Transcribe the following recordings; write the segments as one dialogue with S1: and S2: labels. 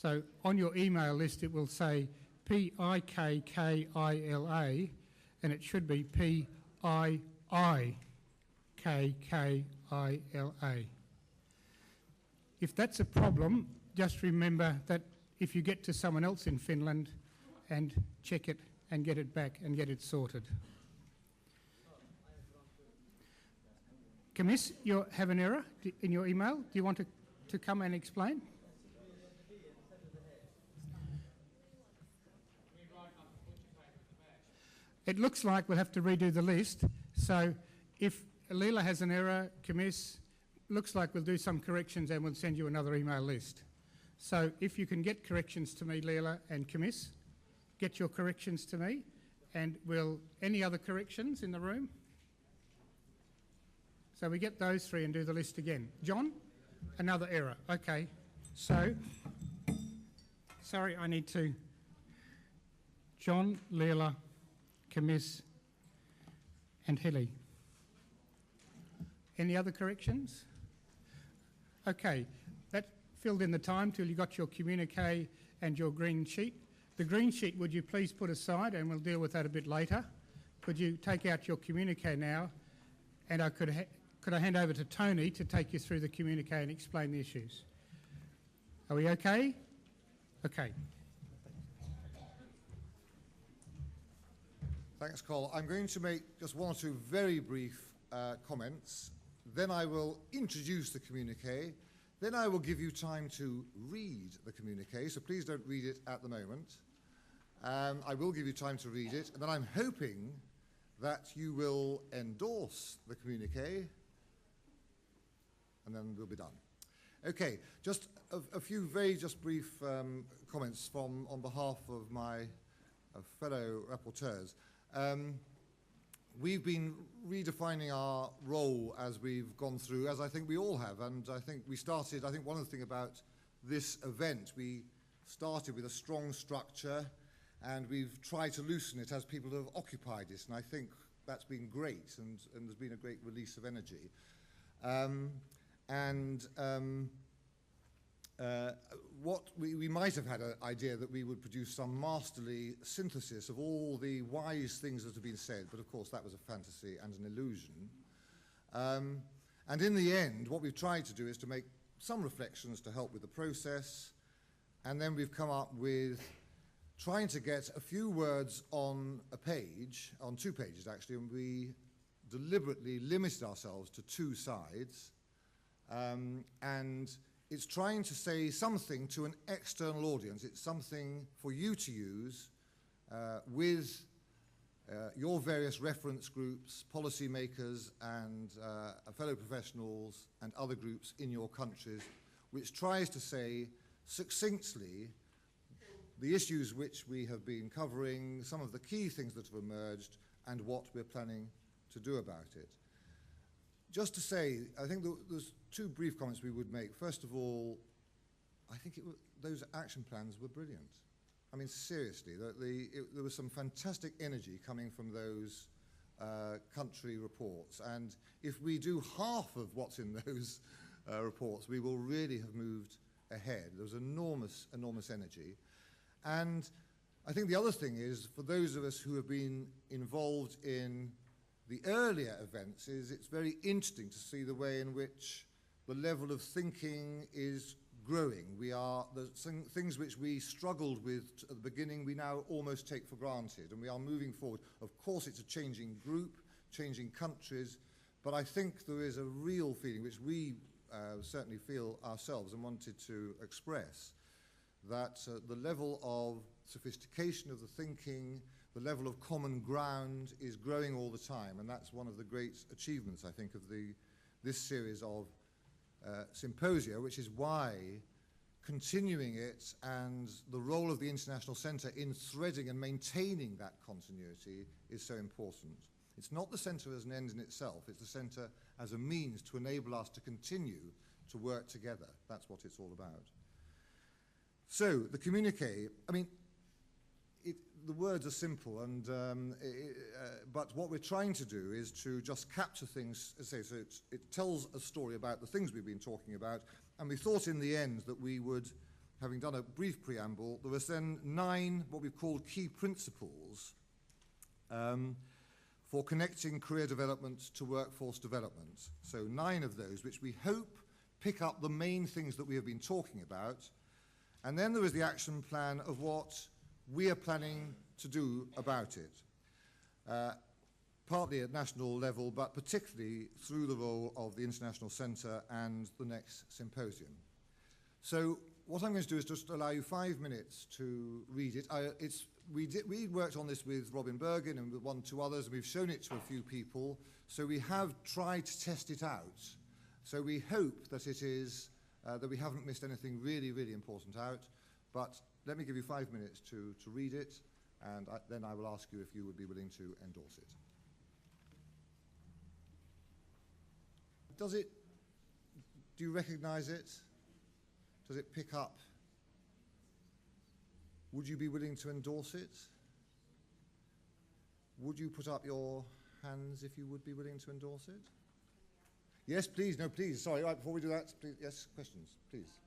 S1: So on your email list it will say P-I-K-K-I-L-A and it should be P-I-I-K-K-I-L-A. If that's a problem, just remember that if you get to someone else in Finland and check it and get it back and get it sorted. Camis, you have an error in your email. Do you want to come and explain? It looks like we'll have to redo the list. So if Leela has an error, Camis, looks like we'll do some corrections and we'll send you another email list. So if you can get corrections to me, Leela and Camis, get your corrections to me, and any other corrections in the room? So we get those three and do the list again. John, another error. Okay, so, sorry, I need to, John, Leela, Camis, and Hilly. Any other corrections? Okay, that filled in the time till you got your communique and your green sheet. The green sheet, would you please put aside, and we'll deal with that a bit later. Could you take out your communique now, and could I hand over to Tony to take you through the communique and explain the issues? Are we okay? Okay.
S2: Thanks, Col. I'm going to make just one or two very brief comments. Then I will introduce the communique. Then I will give you time to read the communique, so please don't read it at the moment. I will give you time to read it, and then I'm hoping that you will endorse the communique, and then we'll be done. Okay, just a few very brief comments on behalf of my fellow rapporteurs. We've been redefining our role as we've gone through, as I think we all have, and I think we started, I think one of the things about this event, we started with a strong structure and we've tried to loosen it as people have occupied it, and I think that's been great, and there's been a great release of energy. What we might have had an idea that we would produce some masterly synthesis of all the wise things that have been said, but of course that was a fantasy and an illusion. And in the end, what we've tried to do is to make some reflections to help with the process, and then we've come up with trying to get a few words on a page, on 2 pages actually, and we deliberately limited ourselves to 2 sides, and it's trying to say something to an external audience. It's something for you to use with your various reference groups, policymakers, and fellow professionals and other groups in your countries, which tries to say succinctly the issues which we have been covering, some of the key things that have emerged, and what we're planning to do about it. Just to say, I think there's 2 brief comments we would make. First of all, I think those action plans were brilliant. I mean, seriously, there was some fantastic energy coming from those country reports. And if we do half of what's in those reports, we will really have moved ahead. There was enormous, enormous energy. And I think the other thing is, for those of us who have been involved in the earlier events, it's very interesting to see the way in which the level of thinking is growing. There's things which we struggled with at the beginning, we now almost take for granted, and we are moving forward. Of course, it's a changing group, changing countries, but I think there is a real feeling, which we certainly feel ourselves and wanted to express, that the level of sophistication of the thinking, the level of common ground is growing all the time, and that's one of the great achievements, I think, of this series of symposia, which is why continuing it and the role of the International Centre in threading and maintaining that continuity is so important. It's not the centre as an end in itself, it's the centre as a means to enable us to continue to work together. That's what it's all about. So, the communique, I mean, the words are simple, but what we're trying to do is to just capture things, so it tells a story about the things we've been talking about, and we thought in the end that we would having done a brief preamble, there was then 9 what we've called key principles for connecting career development to workforce development. So 9 of those, which we hope pick up the main things that we have been talking about. And then there is the action plan of what we are planning to do about it, partly at national level, but particularly through the role of the International Centre and the next symposium. So what I'm going to do is just allow you 5 minutes to read it. We worked on this with Robin Bergen and with 1-2 others, and we've shown it to a few people. So we have tried to test it out. So we hope that it is, that we haven't missed anything really, really important out. But let me give you 5 minutes to read it, and then I will ask you if you would be willing to endorse it. Do you recognize it? Does it pick up? Would you be willing to endorse it? Would you put up your hands if you would be willing to endorse it? Yes, please. No, please. Sorry, right, before we do that, please. Yes, questions, please.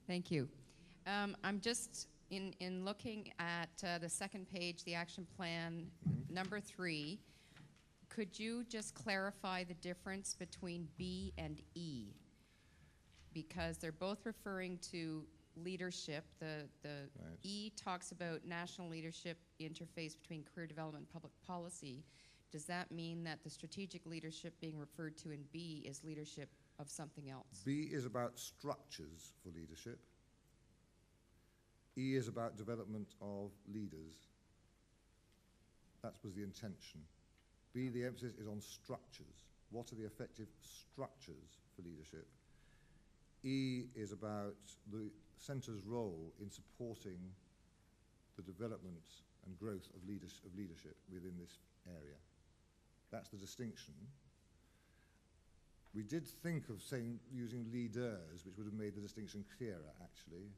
S3: Thank you. I'm just, in looking at the second page, the action plan, number 3, could you just clarify the difference between B and E? Because they're both referring to leadership. The
S2: Right.
S3: E talks about national leadership interface between career development and public policy. Does that mean that the strategic leadership being referred to in B is leadership of something else?
S2: B is about structures for leadership. E is about development of leaders. That was the intention. B, the emphasis is on structures. What are the effective structures for leadership? E is about the centre's role in supporting the development and growth of leadership within this area. That's the distinction. We did think of using leaders, which would have made the distinction clearer, actually,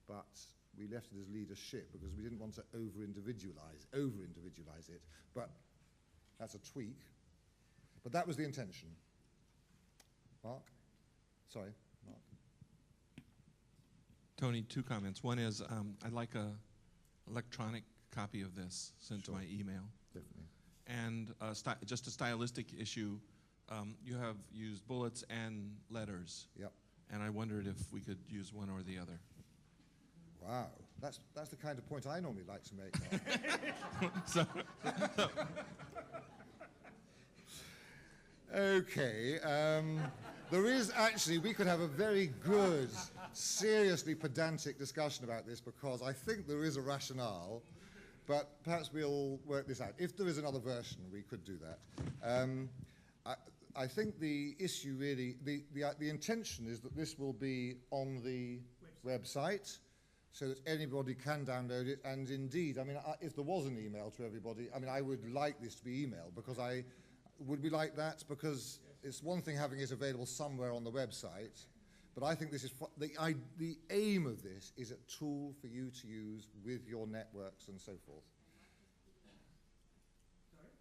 S2: but we left it as leadership because we didn't want to over-individualize it, but that's a tweak. But that was the intention. Mark? Sorry, Mark.
S4: Tony, 2 comments. One is I'd like a electronic copy of this sent to my email.
S2: Definitely.
S4: And just a stylistic issue. You have used bullets and letters.
S2: Yep.
S4: And I wondered if we could use one or the other.
S2: Wow, that's the kind of point I normally like to make.
S4: So,
S2: Okay, there is actually, we could have a very good, seriously pedantic discussion about this because I think there is a rationale, but perhaps we'll work this out. If there is another version, we could do that. I think the issue really, the intention is that this will be on the website so that anybody can download it. And indeed, I mean, if there was an email to everybody, I mean, I would like this to be emailed because would we like that? Because it's one thing having it available somewhere on the website, but I think this is, the aim of this is a tool for you to use with your networks and so forth.
S1: Sorry?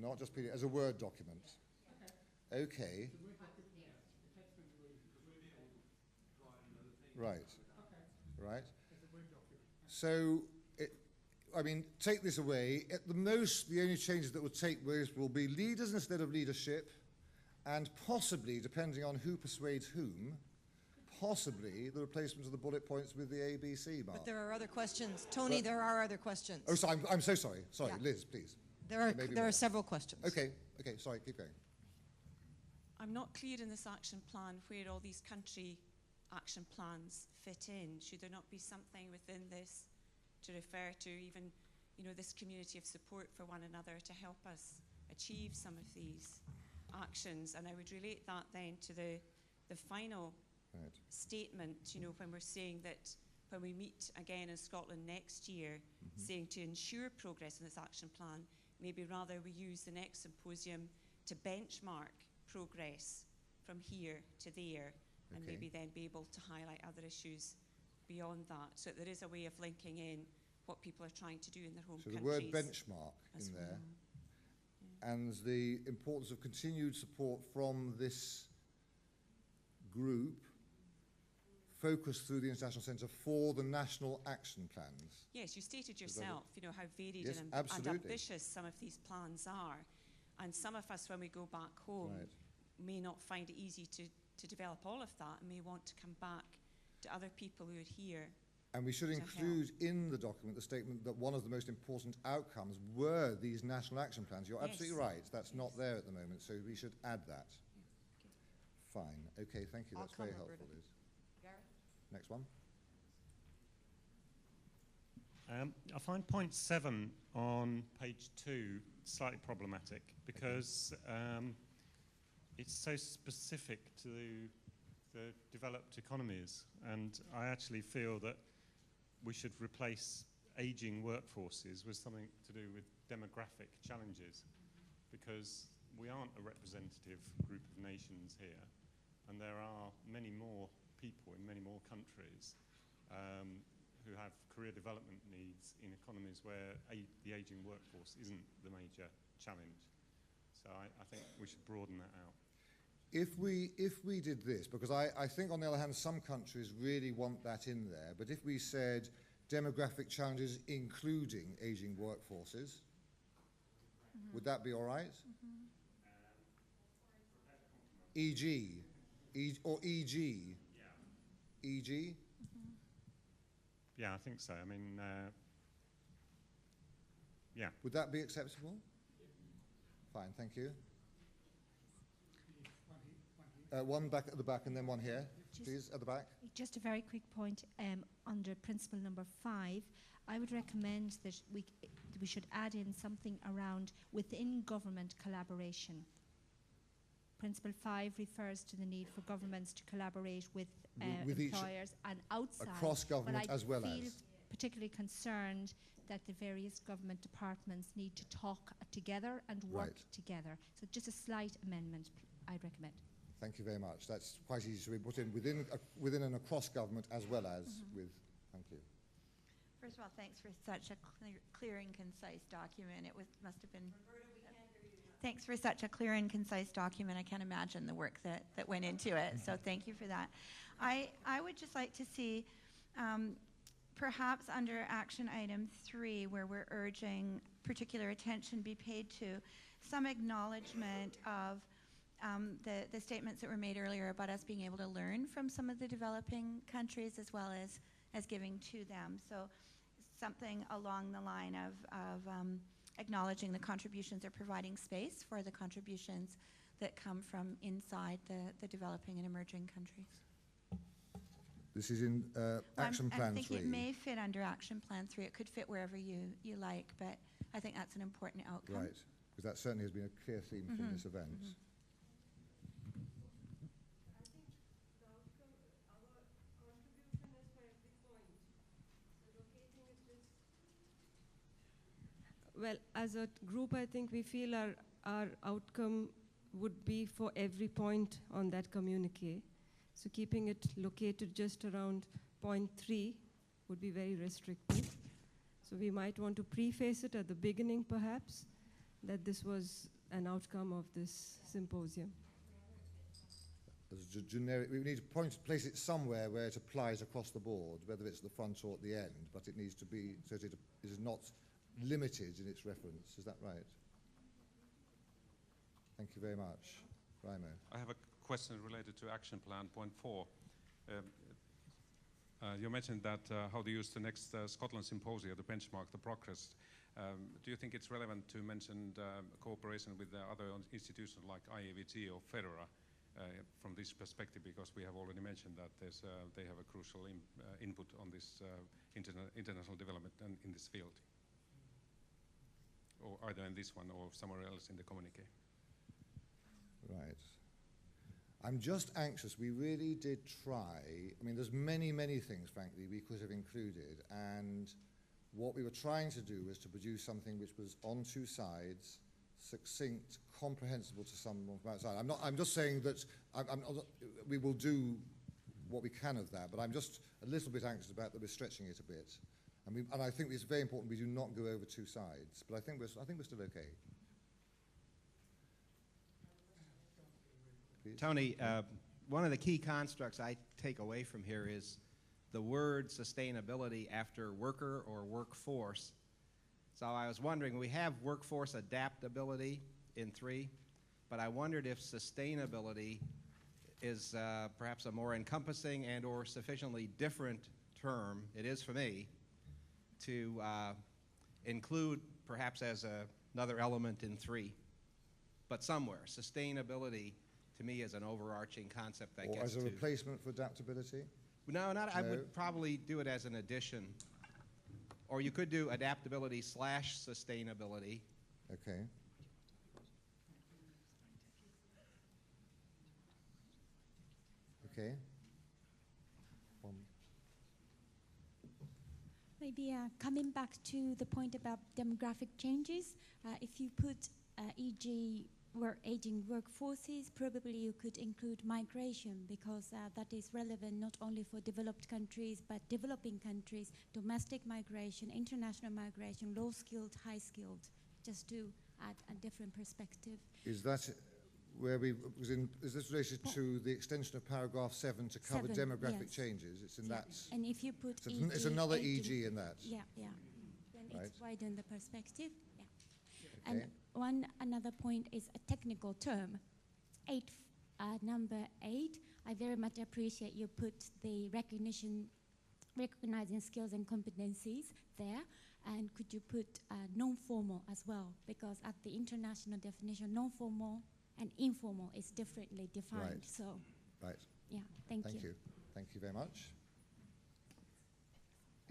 S2: Not just PDF, as a Word document. Okay. Right. Right. So, I mean, take this away. At the most, the only changes that will take place will be leaders instead of leadership, and possibly, depending on who persuades whom, possibly the replacement of the bullet points with the ABC mark.
S5: But there are other questions. Tony, there are other questions.
S2: Oh, sorry, I'm so sorry. Sorry,
S5: Yeah.
S2: Liz, please.
S5: There are several questions.
S2: Okay, sorry, keep going.
S6: I'm not clear in this action plan where all these country action plans fit in. Should there not be something within this to refer to even, this community of support for one another to help us achieve some of these actions? And I would relate that then to the final statement, when we're saying that when we meet again in Scotland next year, saying to ensure progress in this action plan, maybe rather we use the next symposium to benchmark progress from here to there, and maybe then be able to highlight other issues beyond that, so that there is a way of linking in what people are trying to do in their home
S2: So
S6: countries.
S2: the word benchmark
S6: as
S2: in
S6: well.
S2: there, and the importance of continued support from this group focused through the International Centre for the national action plans.
S6: Yes, you stated yourself, you know, how varied
S2: Yes,
S6: and
S2: absolutely.
S6: ambitious some of these plans are. And some of us, when we go back home,
S2: Right.
S6: may not find it easy to develop all of that and may want to come back to other people who are here.
S2: And we should
S6: to
S2: include in the document the statement that one of the most important outcomes were these national action plans. You're
S6: Yes.
S2: absolutely right. That's
S6: Yes.
S2: not there at the moment, so we should add that. Fine. Okay, thank you.
S5: I'll
S2: That's very
S5: come,
S2: helpful,
S5: Roberta.
S2: Liz. Next one.
S7: I find point 7 on page 2 slightly problematic because it's so specific to the developed economies, and I actually feel that we should replace aging workforces with something to do with demographic challenges, because we aren't a representative group of nations here, and there are many more people in many more countries who have career development needs in economies where the aging workforce isn't the major challenge. So I think we should broaden that out.
S2: If we did this, because I think on the other hand some countries really want that in there, but if we said demographic challenges including aging workforces, would that be all right? E.g. or E.g.
S7: Yeah.
S2: E.g.
S7: Yeah, I think so. I mean, yeah.
S2: Would that be acceptable? Fine, thank you. One back at the back and then one here, please, at the back.
S8: Just a very quick point under principle number 5. I would recommend that we should add in something around within government collaboration. Principle 5 refers to the need for governments to collaborate with employers and outside.
S2: Across government as well as.
S8: But I feel particularly concerned that the various government departments need to talk together and work together. So just a slight amendment I'd recommend.
S2: Thank you very much. That's quite easy to be put in within and across government as well as with. Thank you.
S9: First of all, thanks for such a clear and concise document. It must have been. Thanks for such a clear and concise document. I can't imagine the work that went into it. So thank you for that. I would just like to see, perhaps under action item 3, where we're urging particular attention be paid to some acknowledgement of the statements that were made earlier about us being able to learn from some of the developing countries as well as giving to them. So something along the line of acknowledging the contributions or providing space for the contributions that come from inside the developing and emerging countries.
S2: This is in Action Plan 3.
S9: I think it may fit under Action Plan 3. It could fit wherever you like, but I think that's an important outcome.
S2: Right, because that certainly has been a clear theme from this event.
S10: Well, as a group, I think we feel our outcome would be for every point on that communique. So keeping it located just around point 3 would be very restrictive. So we might want to preface it at the beginning, perhaps, that this was an outcome of this symposium.
S2: As a generic, we need to place it somewhere where it applies across the board, whether it's at the front or at the end, but it needs to be so that it is not limited in its reference. Is that right? Thank you very much. Raimo.
S11: I have a question related to action plan point 4. You mentioned that how to use the next Scotland Symposium to benchmark the progress. Do you think it's relevant to mention cooperation with other institutions like IAVT or FEDERA from this perspective, because we have already mentioned that they have a crucial input on this international development and in this field, or either in this one or somewhere else in the communique?
S2: Right. I'm just anxious. We really did try. I mean, there's many, many things, frankly, we could have included. And what we were trying to do was to produce something which was on 2 sides, succinct, comprehensible to someone from outside. I'm just saying that we will do what we can of that, but I'm just a little bit anxious about that we're stretching it a bit. And I think it's very important we do not go over two sides, but I think we're still okay. Please.
S12: Tony, one of the key constructs I take away from here is the word sustainability after worker or workforce. So I was wondering, we have workforce adaptability in 3, but I wondered if sustainability is perhaps a more encompassing and or sufficiently different term, it is for me, to include perhaps as another element in 3. But somewhere, sustainability to me is an overarching concept that
S2: or
S12: gets
S2: as a
S12: to...
S2: replacement for adaptability?
S12: No,
S2: No.
S12: I would probably do it as an addition. Or you could do adaptability / sustainability.
S2: Okay. Okay.
S13: Maybe coming back to the point about demographic changes, if you put e.g. aging workforces, probably you could include migration, because that is relevant not only for developed countries but developing countries, domestic migration, international migration, low-skilled, high-skilled, just to add a different perspective.
S2: Is that where we was in? Is this related to the extension of paragraph 7 to cover demographic changes? It's in that.
S13: And if you put
S2: it's another EG in that.
S13: Yeah, yeah. Then
S2: Right.
S13: it's widen the perspective. Yeah.
S2: Okay.
S13: And another point is a technical term. Number 8. I very much appreciate you put the recognizing skills and competencies there. And could you put non-formal as well? Because at the international definition, non-formal and informal is differently defined.
S2: Right.
S13: So,
S2: right.
S13: Yeah, thank you.
S2: Thank you. Thank you very much.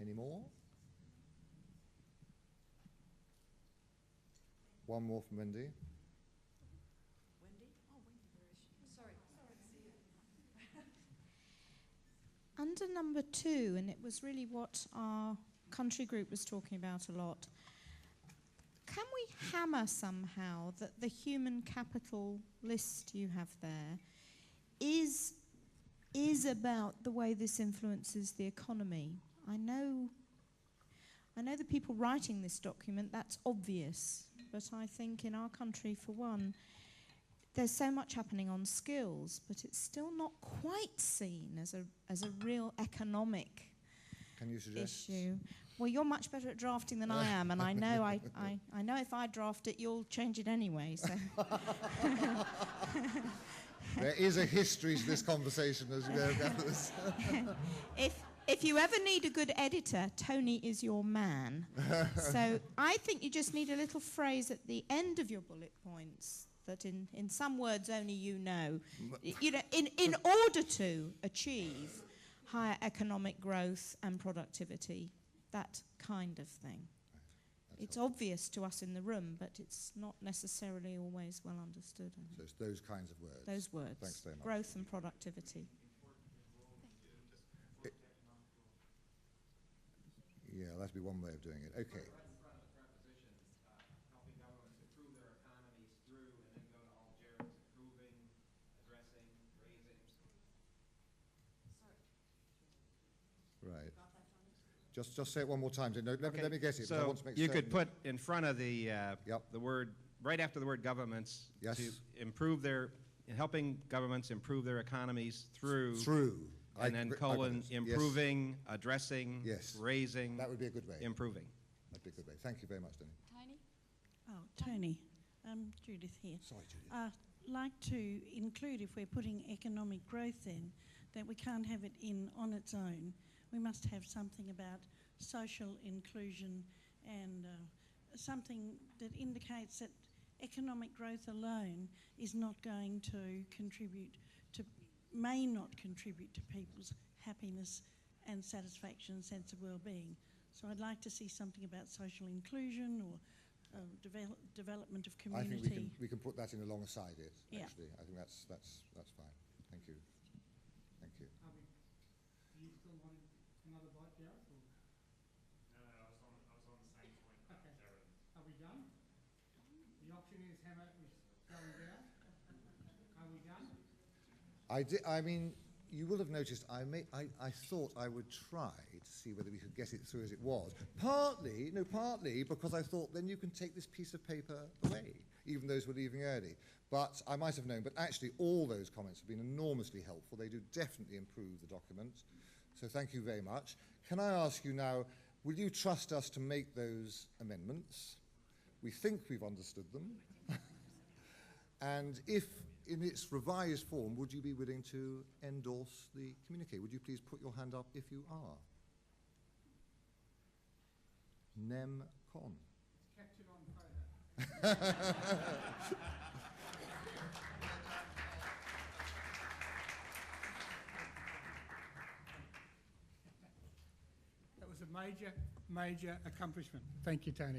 S2: Any more? One more from Wendy.
S5: Wendy? Oh, Wendy, where is she? Sorry.
S14: Under number 2, and it was really what our country group was talking about a lot, can we hammer somehow that the human capital list you have there is about the way this influences the economy? I know the people writing this document, that's obvious, but I think in our country, for one, there's so much happening on skills, but it's still not quite seen as a real economic
S2: Can you suggest?
S14: issue. Well, you're much better at drafting than I am, and I know I know if I draft it, you'll change it anyway. So.
S2: There is a history to this conversation, as you know.
S14: If you ever need a good editor, Tony is your man. So I think you just need a little phrase at the end of your bullet points that in some words only you know. In order to achieve higher economic growth and productivity, that kind of thing. It's obvious to us in the room, but it's not necessarily always well understood.
S2: So it's those kinds of words.
S14: Those words.
S2: Thanks very much.
S14: Growth and productivity.
S2: Yeah, that'd be one way of doing it. Okay. Right. Just say it one more time. Let me get it.
S12: So
S2: I want to make
S12: you
S2: certain.
S12: could put in front of the word, right after the word governments,
S2: Yes.
S12: to improve helping governments improve their economies through. And then improving,
S2: yes.
S12: addressing,
S2: yes.
S12: raising.
S2: That would be a good way.
S12: Improving.
S2: That'd be a good way. Thank you very much, Denny.
S15: Tony? Oh, Tony. Judith here.
S2: Sorry, Judith.
S15: Like to include, if we're putting economic growth in, that we can't have it in on its own. We must have something about social inclusion and something that indicates that economic growth alone is not going to may not contribute to people's happiness and satisfaction and sense of well-being. So I'd like to see something about social inclusion or development of community.
S2: I think we can put that in alongside it,
S15: Yeah.
S2: actually. I think that's fine. Thank you. Thank you.
S1: Do you still want another bite, Gareth? Or?
S7: No, I was on the same point.
S1: Okay. Are we done? The auctioneer's hammer is going down. Are we done?
S2: I mean, you will have noticed I thought I would try to see whether we could get it through as it was. Partly because I thought then you can take this piece of paper away, even those who are leaving early. But I might have known, but actually all those comments have been enormously helpful. They do definitely improve the document. So thank you very much. Can I ask you now, will you trust us to make those amendments? We think we've understood them. And if in its revised form, would you be willing to endorse the communique? Would you please put your hand up if you are? Nem con.
S1: Captured on photo. That was a major accomplishment. Thank you, Tony.